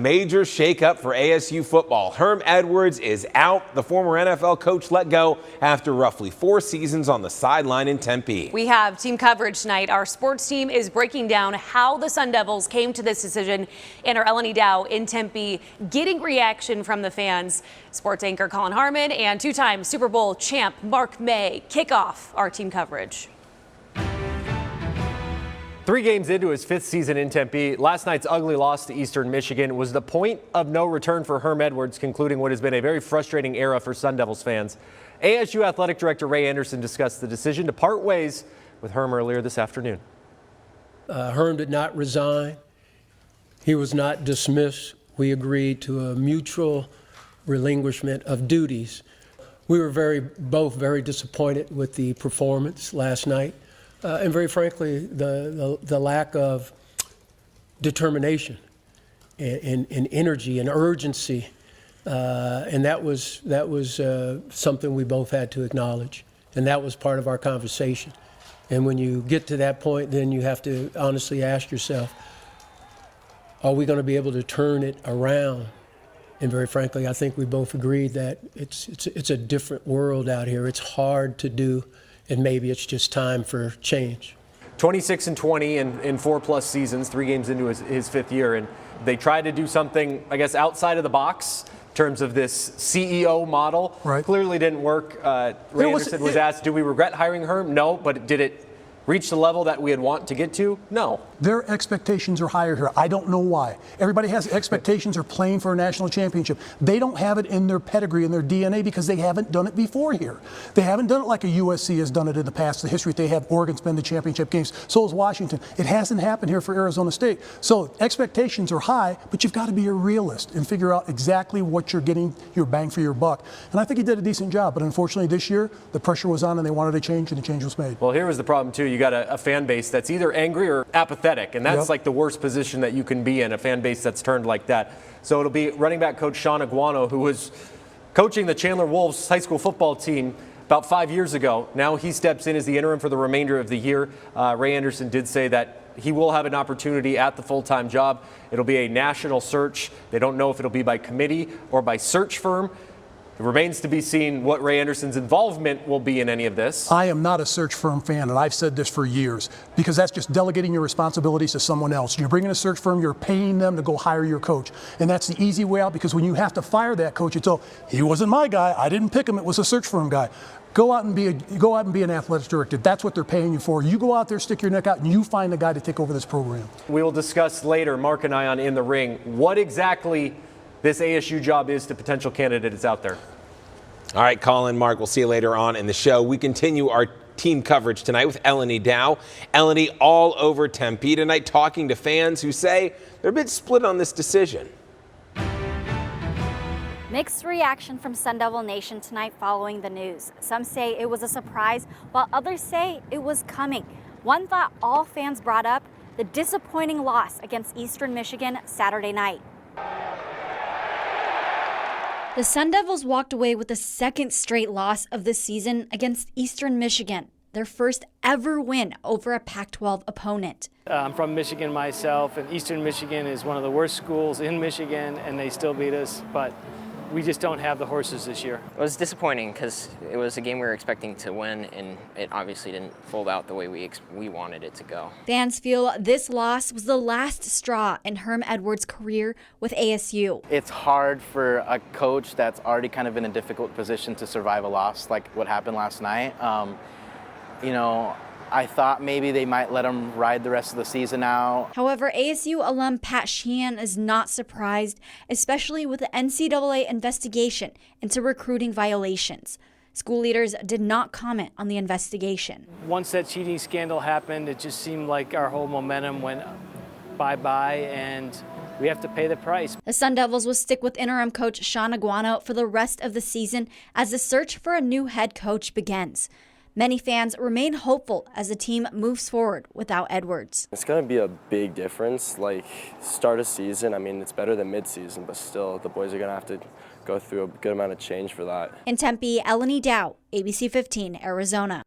major shakeup for ASU football. Herm Edwards is out. The former NFL coach let go after roughly 4 seasons on the sideline in Tempe. We have team coverage tonight. Our sports team is breaking down how the Sun Devils came to this decision, and our Eleni Dow in Tempe getting reaction from the fans. Sports anchor Colin Harmon and 2-time Super Bowl champ Mark May kick off our team coverage. 3 games into his 5th season in Tempe, last night's ugly loss to Eastern Michigan was the point of no return for Herm Edwards, concluding what has been a very frustrating era for Sun Devils fans. ASU Athletic Director Ray Anderson discussed the decision to part ways with Herm earlier this afternoon. Herm did not resign. He was not dismissed. We agreed to a mutual relinquishment of duties. We were both very disappointed with the performance last night. And very frankly, the lack of determination and energy and urgency, and that was something we both had to acknowledge, and that was part of our conversation. And when you get to that point, then you have to honestly ask yourself, are we going to be able to turn it around? And very frankly, I think we both agreed that it's a different world out here. It's hard to do. And maybe it's just time for change. 26-20 in 4+ seasons, 3 games into his 5th year, and they tried to do something, I guess, outside of the box in terms of this CEO model. Right. Clearly didn't work. Ray Anderson was asked, do we regret hiring Herm? No, but did it reach the level that we had want to get to? No. Their expectations are higher here. I don't know why. Everybody has expectations of playing for a national championship. They don't have it in their pedigree, in their DNA, because they haven't done it before here. They haven't done it like a USC has done it in the past. The history they have, Oregon's been to championship games. So has Washington. It hasn't happened here for Arizona State. So expectations are high, but you've got to be a realist and figure out exactly what you're getting, your bang for your buck. And I think he did a decent job. But unfortunately this year, the pressure was on and they wanted a change, and the change was made. Well, here was the problem, too. You got a fan base that's either angry or apathetic. And that's like the worst position that you can be in, a fan base that's turned like that. So it'll be running back coach Sean Aguano, who was coaching the Chandler Wolves high school football team about 5 years ago. Now he steps in as the interim for the remainder of the year. Ray Anderson did say that he will have an opportunity at the full-time job. It'll be a national search. They don't know if it'll be by committee or by search firm. It remains to be seen what Ray Anderson's involvement will be in any of this. I am not a search firm fan, and I've said this for years, because that's just delegating your responsibilities to someone else. You're bringing a search firm, you're paying them to go hire your coach. And that's the easy way out, because when you have to fire that coach, it's, oh, he wasn't my guy, I didn't pick him, it was a search firm guy. Go out and be an athletic director. That's what they're paying you for. You go out there, stick your neck out, and you find the guy to take over this program. We will discuss later, Mark and I on In the Ring, what exactly this ASU job is to potential candidates out there. All right, Colin, Mark, we'll see you later on in the show. We continue our team coverage tonight with Eleni Dow. Eleni all over Tempe tonight, talking to fans who say they're a bit split on this decision. Mixed reaction from Sun Devil Nation tonight following the news. Some say it was a surprise, while others say it was coming. One thought all fans brought up, the disappointing loss against Eastern Michigan Saturday night. The Sun Devils walked away with the 2nd straight loss of the season against Eastern Michigan, their first ever win over a Pac-12 opponent. I'm from Michigan myself, and Eastern Michigan is one of the worst schools in Michigan, and they still beat us, but we just don't have the horses this year. It was disappointing because it was a game we were expecting to win, and it obviously didn't fold out the way we wanted it to go. Fans feel this loss was the last straw in Herm Edwards' career with ASU. It's hard for a coach that's already kind of in a difficult position to survive a loss like what happened last night. I thought maybe they might let him ride the rest of the season out. However, ASU alum Pat Sheehan is not surprised, especially with the NCAA investigation into recruiting violations. School leaders did not comment on the investigation. Once that cheating scandal happened, it just seemed like our whole momentum went bye-bye, and we have to pay the price. The Sun Devils will stick with interim coach Sean Aguano for the rest of the season as the search for a new head coach begins. Many fans remain hopeful as the team moves forward without Edwards. It's going to be a big difference. Like, start a season, I mean, it's better than mid-season, but still, the boys are going to have to go through a good amount of change for that. In Tempe, Eleni Dow, ABC 15, Arizona.